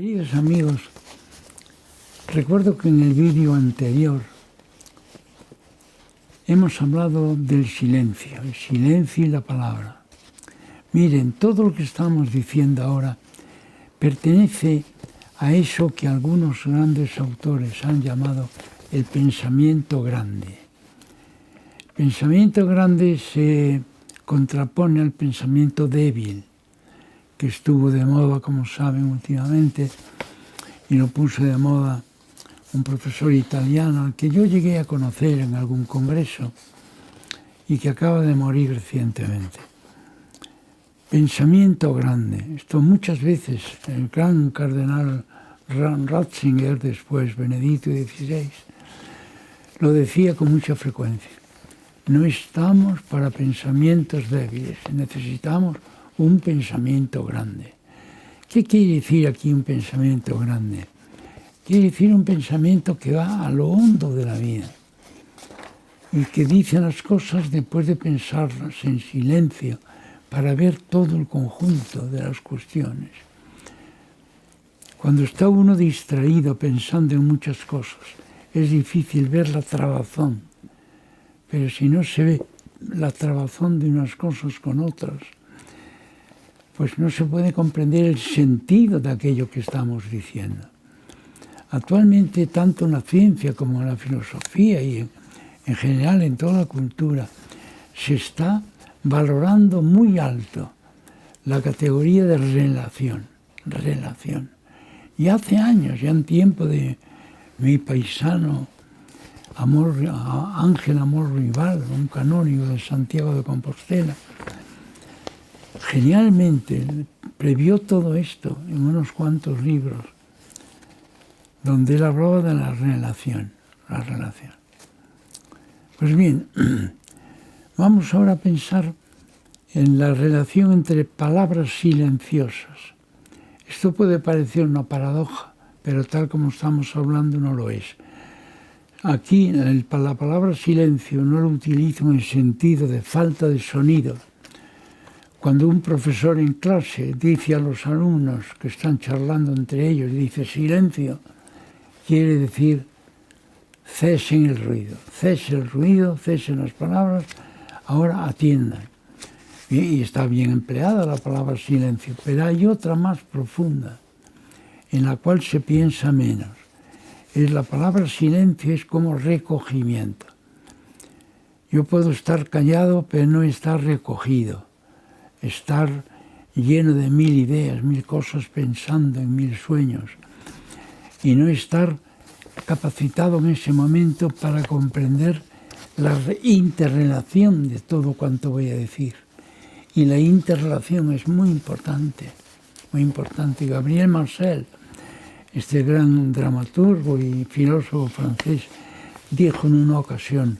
Queridos amigos, recuerdo que en el vídeo anterior hemos hablado del silencio, el silencio y la palabra. Miren, todo lo que estamos diciendo ahora pertenece a eso que algunos grandes autores han llamado el pensamiento grande. El pensamiento grande se contrapone al pensamiento débil, que estuvo de moda, como saben, últimamente, y lo puso de moda un profesor italiano al que yo llegué a conocer en algún congreso y que acaba de morir recientemente. Pensamiento grande. Esto muchas veces el gran cardenal Ratzinger, después Benedicto XVI, lo decía con mucha frecuencia. No estamos para pensamientos débiles, necesitamos un pensamiento grande. ¿Qué quiere decir aquí un pensamiento grande? Quiere decir un pensamiento que va a lo hondo de la vida y que dice las cosas después de pensarlas en silencio para ver todo el conjunto de las cuestiones. Cuando está uno distraído pensando en muchas cosas, es difícil ver la trabazón, pero si no se ve la trabazón de unas cosas con otras, pues no se puede comprender el sentido de aquello que estamos diciendo. Actualmente, tanto en la ciencia como en la filosofía y en general en toda la cultura, se está valorando muy alto la categoría de relación. Y hace años, ya en tiempo de mi paisano Ángel Amor Rival, un canónigo de Santiago de Compostela, genialmente previó todo esto en unos cuantos libros donde él hablaba de la relación. Pues bien, vamos ahora a pensar en la relación entre palabras silenciosas. Esto puede parecer una paradoja, pero tal como estamos hablando no lo es. Aquí la palabra silencio no lo utilizo en el sentido de falta de sonido. Cuando un profesor en clase dice a los alumnos que están charlando entre ellos, dice silencio, quiere decir cesen el ruido, cesen las palabras, ahora atiendan. Y está bien empleada la palabra silencio, pero hay otra más profunda, en la cual se piensa menos. La palabra silencio es como recogimiento. Yo puedo estar callado, pero no estar recogido. Estar lleno de mil ideas, mil cosas pensando en mil sueños. Y no estar capacitado en ese momento para comprender la interrelación de todo cuanto voy a decir. Y la interrelación es muy importante, muy importante. Gabriel Marcel, este gran dramaturgo y filósofo francés, dijo en una ocasión,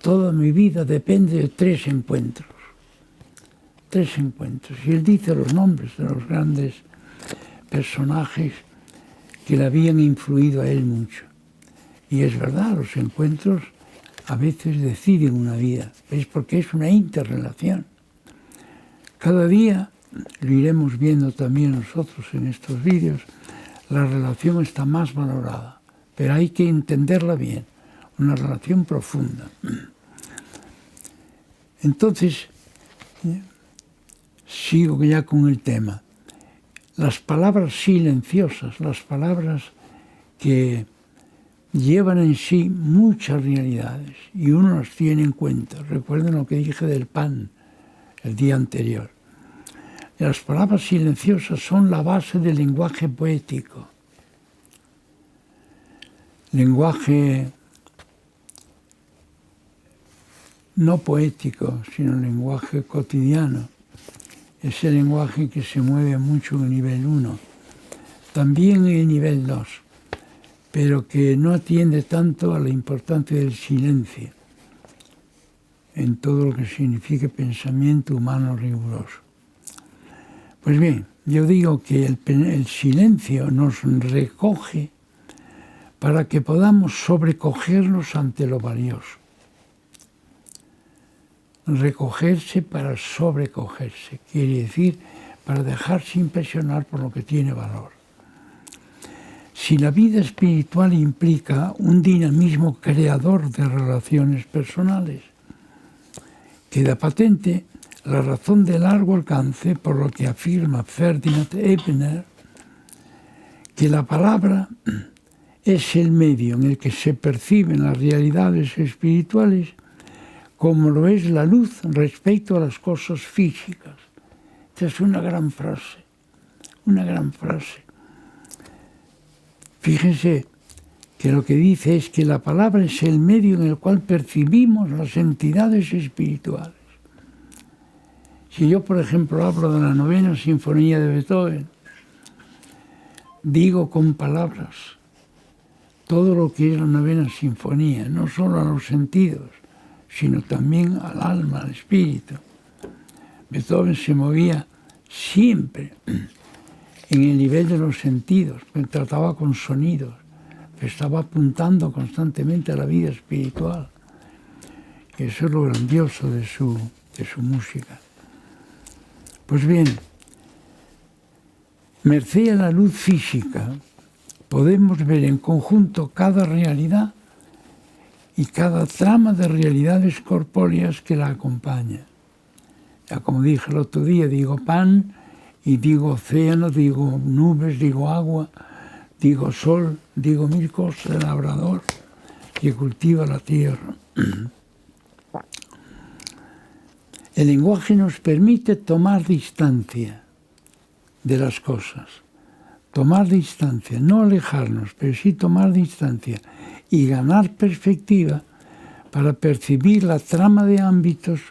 toda mi vida depende de tres encuentros. Y él dice los nombres de los grandes personajes que le habían influido a él mucho. Y es verdad, los encuentros a veces deciden una vida, es porque es una interrelación. Cada día, lo iremos viendo también nosotros en estos vídeos, la relación está más valorada, pero hay que entenderla bien, una relación profunda. Entonces, sigo ya con el tema. Las palabras silenciosas, las palabras que llevan en sí muchas realidades y uno las tiene en cuenta. Recuerden lo que dije del pan el día anterior. Las palabras silenciosas son la base del lenguaje poético. Lenguaje no poético, sino lenguaje cotidiano. Ese lenguaje que se mueve mucho en el nivel 1, también en el nivel 2, pero que no atiende tanto a la importancia del silencio en todo lo que significa pensamiento humano riguroso. Pues bien, yo digo que el silencio nos recoge para que podamos sobrecogernos ante lo valioso. Recogerse para sobrecogerse, quiere decir para dejarse impresionar por lo que tiene valor. Si la vida espiritual implica un dinamismo creador de relaciones personales, queda patente la razón de largo alcance por lo que afirma Ferdinand Ebner, que la palabra es el medio en el que se perciben las realidades espirituales como lo es la luz respecto a las cosas físicas. Esta es una gran frase, una gran frase. Fíjense que lo que dice es que la palabra es el medio en el cual percibimos las entidades espirituales. Si yo, por ejemplo, hablo de la 9ª Sinfonía de Beethoven, digo con palabras todo lo que es la 9ª Sinfonía, no solo a los sentidos, sino también al alma, al espíritu. Beethoven se movía siempre en el nivel de los sentidos, trataba con sonidos, estaba apuntando constantemente a la vida espiritual. Y eso es lo grandioso de su música. Pues bien, merced a la luz física, podemos ver en conjunto cada realidad y cada trama de realidades corpóreas que la acompaña. Ya como dije el otro día, digo pan y digo océano, digo nubes, digo agua, digo sol, digo mil cosas, el labrador que cultiva la tierra. El lenguaje nos permite tomar distancia de las cosas, tomar distancia, no alejarnos, pero sí tomar distancia y ganar perspectiva para percibir la trama de ámbitos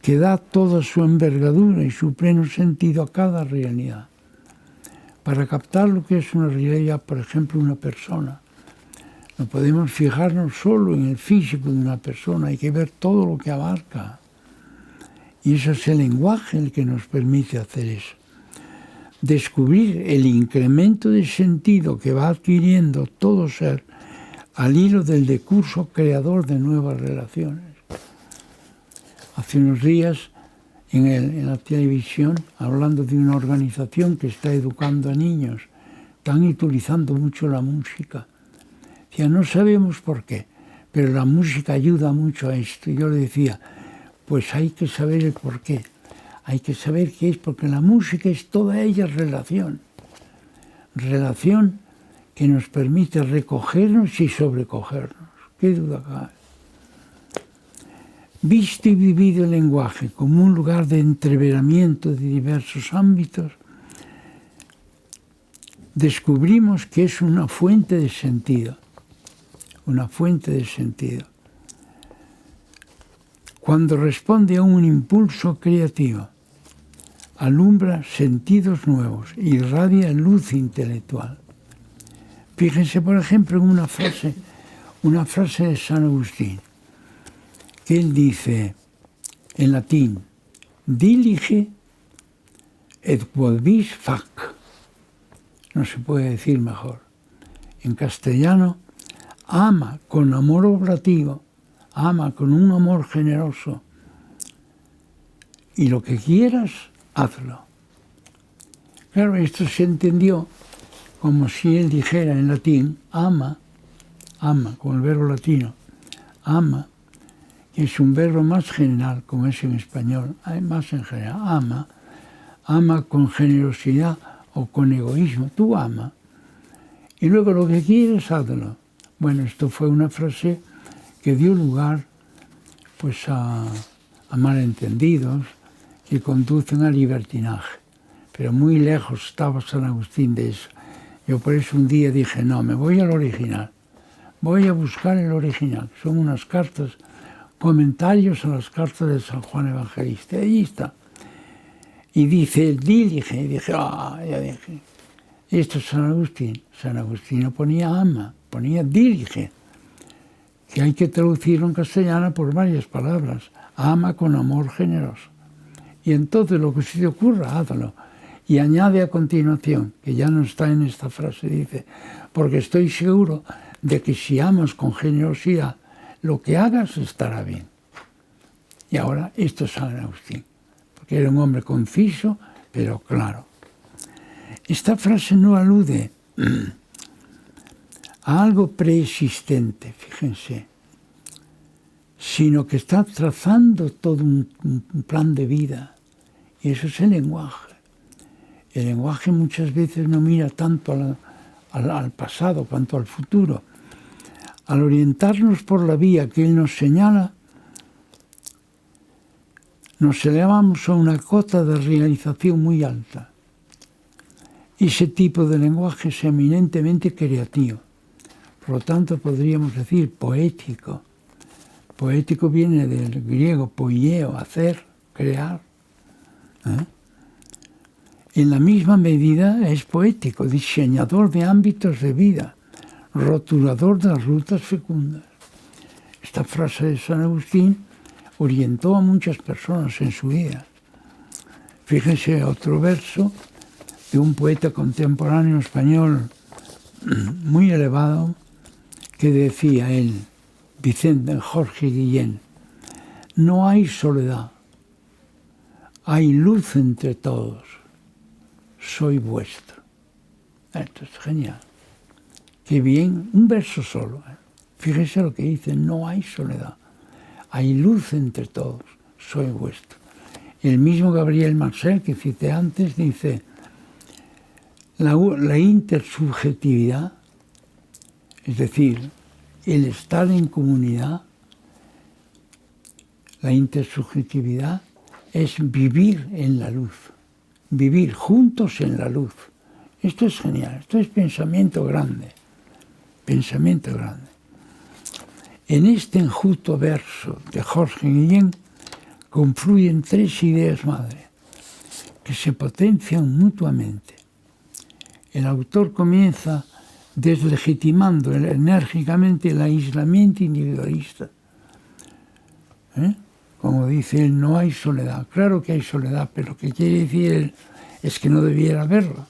que da toda su envergadura y su pleno sentido a cada realidad. Para captar lo que es una realidad, por ejemplo, una persona, no podemos fijarnos solo en el físico de una persona, hay que ver todo lo que abarca. Y eso es el lenguaje el que nos permite hacer eso. Descubrir el incremento de sentido que va adquiriendo todo ser al hilo del decurso creador de nuevas relaciones. Hace unos días en la televisión, hablando de una organización que está educando a niños, están utilizando mucho la música. Decía, no sabemos por qué, pero la música ayuda mucho a esto. Y yo le decía, pues hay que saber el por qué. Hay que saber qué es, porque la música es toda ella relación. Relación que nos permite recogernos y sobrecogernos. ¿Qué duda cabe? Visto y vivido el lenguaje como un lugar de entreveramiento de diversos ámbitos, descubrimos que es una fuente de sentido. Una fuente de sentido. Cuando responde a un impulso creativo, alumbra sentidos nuevos, irradia luz intelectual. Fíjense, por ejemplo, en una frase de San Agustín, que él dice en latín, dilige et quod vis fac. No se puede decir mejor. En castellano, ama con amor obrativo, ama con un amor generoso, y lo que quieras, hazlo. Claro, esto se entendió como si él dijera en latín, ama, con el verbo latino, ama, que es un verbo más general, como es en español, más en general, ama con generosidad o con egoísmo, tú ama, y luego lo que quieres, hazlo. Bueno, esto fue una frase que dio lugar pues a malentendidos que conducen al libertinaje. Pero muy lejos estaba San Agustín de eso. Yo por eso un día dije, no, me voy al original. Voy a buscar el original. Son unas cartas, comentarios a las cartas de San Juan Evangelista. Y allí está. Y dice, el dilige. Y dije, ya dije. Esto es San Agustín. San Agustín no ponía ama, ponía dilige. Que hay que traducirlo en castellano por varias palabras. Ama con amor generoso. Y entonces lo que se te ocurra, hazlo. Y añade a continuación, que ya no está en esta frase, dice, porque estoy seguro de que si amas con generosidad, lo que hagas estará bien. Y ahora esto es San Agustín, porque era un hombre conciso, pero claro. Esta frase no alude a algo preexistente, fíjense, sino que está trazando todo un plan de vida. Y eso es el lenguaje. El lenguaje muchas veces no mira tanto al pasado cuanto al futuro. Al orientarnos por la vía que él nos señala, nos elevamos a una cota de realización muy alta. Ese tipo de lenguaje es eminentemente creativo. Por lo tanto, podríamos decir poético. Poético viene del griego poieo, hacer, crear. En la misma medida es poético, diseñador de ámbitos de vida, rotulador de las rutas fecundas. Esta frase de San Agustín orientó a muchas personas en su vida. Fíjense otro verso de un poeta contemporáneo español muy elevado que decía él, Vicente Jorge Guillén: no hay soledad, hay luz entre todos, soy vuestro. Esto es genial. Qué bien, un verso solo. Fíjese lo que dice, no hay soledad, hay luz entre todos, soy vuestro. El mismo Gabriel Marcel, que cité antes, dice, la intersubjetividad, es decir, el estar en comunidad, la intersubjetividad es vivir en la luz, vivir juntos en la luz. Esto es genial, esto es pensamiento grande, pensamiento grande. En este enjuto verso de Jorge Guillén confluyen tres ideas madre que se potencian mutuamente. El autor comienza deslegitimando enérgicamente el aislamiento individualista. Como dice él, no hay soledad. Claro que hay soledad, pero lo que quiere decir él es que no debiera haberla.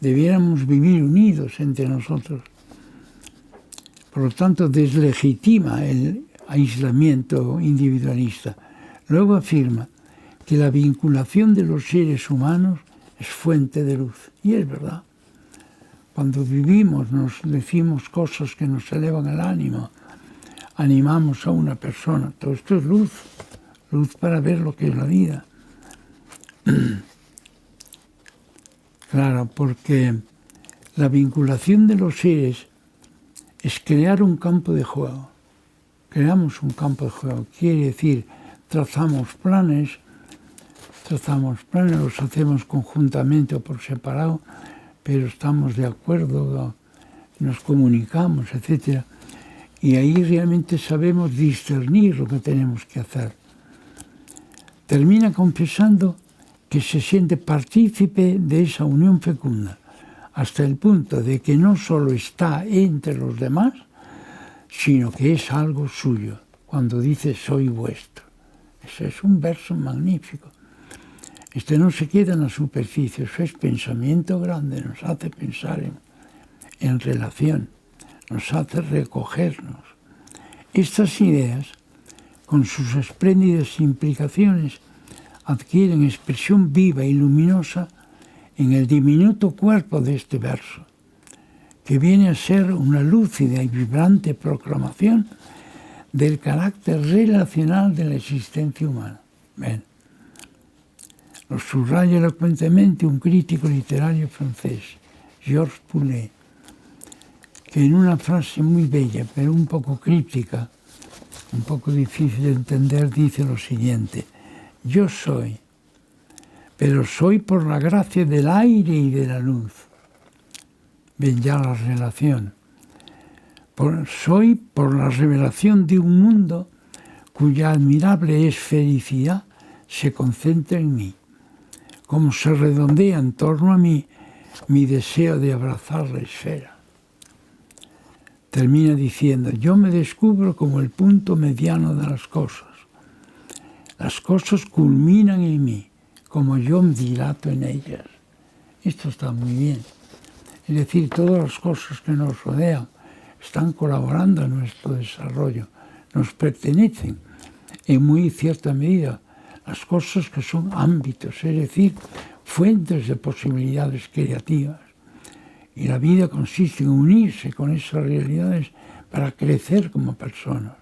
Debiéramos vivir unidos entre nosotros. Por lo tanto, deslegitima el aislamiento individualista. Luego afirma que la vinculación de los seres humanos es fuente de luz. Y es verdad. Cuando vivimos nos decimos cosas que nos elevan el ánimo, animamos a una persona. Todo esto es luz, luz para ver lo que es la vida. Claro, porque la vinculación de los seres es crear un campo de juego. Creamos un campo de juego. Quiere decir, trazamos planes, los hacemos conjuntamente o por separado, pero estamos de acuerdo, nos comunicamos, etc. Y ahí realmente sabemos discernir lo que tenemos que hacer. Termina confesando que se siente partícipe de esa unión fecunda, hasta el punto de que no solo está entre los demás, sino que es algo suyo, cuando dice soy vuestro. Ese es un verso magnífico. Este no se queda en la superficie, eso es pensamiento grande, nos hace pensar en relación, nos hace recogernos. Estas ideas, con sus espléndidas implicaciones, adquieren expresión viva y luminosa en el diminuto cuerpo de este verso, que viene a ser una lúcida y vibrante proclamación del carácter relacional de la existencia humana. Ven. Lo subraya elocuentemente un crítico literario francés, Georges Poulet, que en una frase muy bella, pero un poco críptica, un poco difícil de entender, dice lo siguiente: yo soy, pero soy por la gracia del aire y de la luz. Ven ya la relación. Soy por la revelación de un mundo cuya admirable esfericidad se concentra en mí. Como se redondea en torno a mí mi deseo de abrazar la esfera. Termina diciendo, yo me descubro como el punto mediano de las cosas. Las cosas culminan en mí, como yo me dilato en ellas. Esto está muy bien. Es decir, todas las cosas que nos rodean están colaborando en nuestro desarrollo, nos pertenecen en muy cierta medida. Las cosas que son ámbitos, es decir, fuentes de posibilidades creativas. Y la vida consiste en unirse con esas realidades para crecer como personas.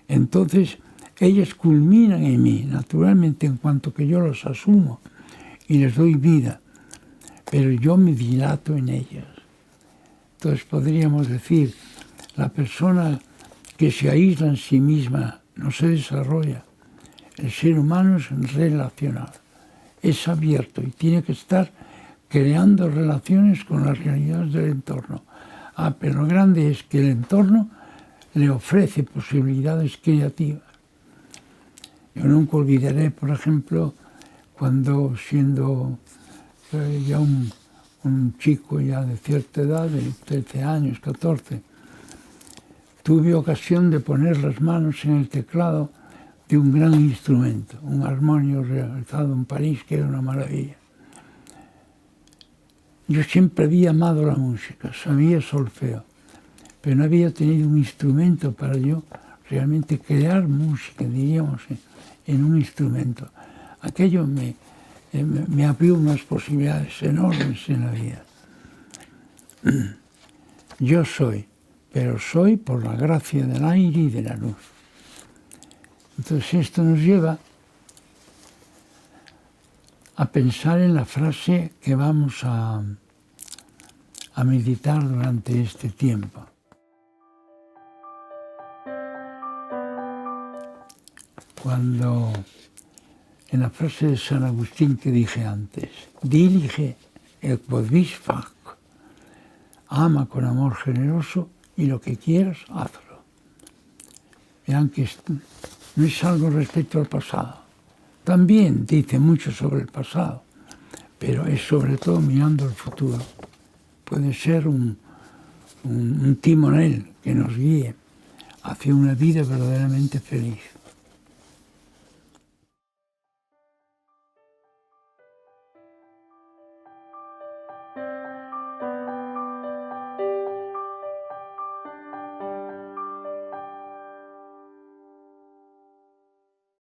Entonces, ellas culminan en mí, naturalmente, en cuanto que yo los asumo y les doy vida, pero yo me dilato en ellas. Entonces podríamos decir, la persona que se aísla en sí misma no se desarrolla. El ser humano es relacional, es abierto y tiene que estar creando relaciones con las realidades del entorno. Pero lo grande es que el entorno le ofrece posibilidades creativas. Yo nunca olvidaré, por ejemplo, cuando siendo ya un chico ya de cierta edad, de 13 años, 14, tuve ocasión de poner las manos en el teclado de un gran instrumento, un armonio realizado en París, que era una maravilla. Yo siempre había amado la música, sabía solfeo, pero no había tenido un instrumento para yo realmente crear música, diríamos, en un instrumento. Aquello me abrió unas posibilidades enormes en la vida. Yo soy, pero soy por la gracia del aire y de la luz. Entonces esto nos lleva a pensar en la frase que vamos a meditar durante este tiempo. Cuando en la frase de San Agustín que dije antes, dilige et quod vis fac, ama con amor generoso y lo que quieras, hazlo. Vean que esto no es algo respecto al pasado. También dice mucho sobre el pasado, pero es sobre todo mirando al futuro. Puede ser un timonel que nos guíe hacia una vida verdaderamente feliz.